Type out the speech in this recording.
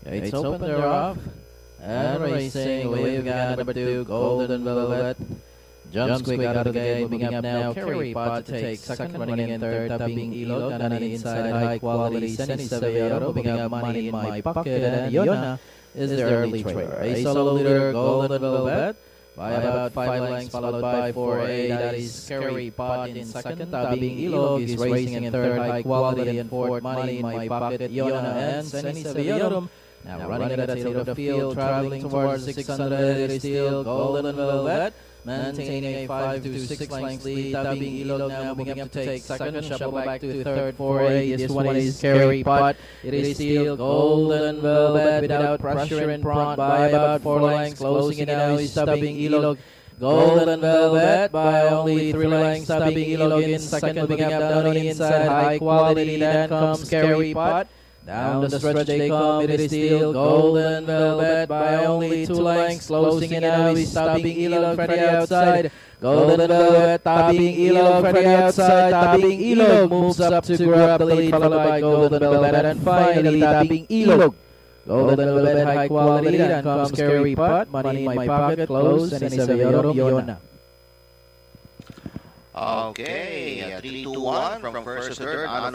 It's open, they're off. And racing, away we got number 2, Golden Velvet. Jumps quick out of the gate, moving up now. Carry Pot to take second, running in third, Tabing Ilog. And on the inside, high quality, Sunny Savillero, moving up Money in My Pocket. And Yona is the early trailer. A solo leader, Golden Velvet, by about 5 lengths, followed by 4A. That is Carry Pot in second. Tabing Ilog is racing in third, high quality in fourth, Money in My Pocket. Yona and Sunny Savillero. Now running at the tail of the field, traveling towards 600, it is still Golden Velvet, maintaining a 5 to 6 lengths lead. Tabing Ilog now moving up to take second, shuffle back to third, 4A. This one is Carry Pot. It is still Golden Velvet without pressure in front by about 4 lengths. Closing it now is Tabing Ilog. Golden Velvet by only 3 lengths. Tabing Ilog in second, moving up down on the inside. High quality, then comes Carry Pot. Down the stretch they come, it is still Golden Velvet by only 2 lengths. Closing it now is Tabing Ilog, Freddy outside. Golden Velvet, Tabing Ilog, Freddy outside. Tabing Ilog moves up to grab the lead, followed by Golden Velvet, and finally Tabing Ilog. Golden Velvet, high quality, then comes Carry Pot, Money in My Pocket, close, and Savillero, Yona. Okay, 3-2-1 from first to third, on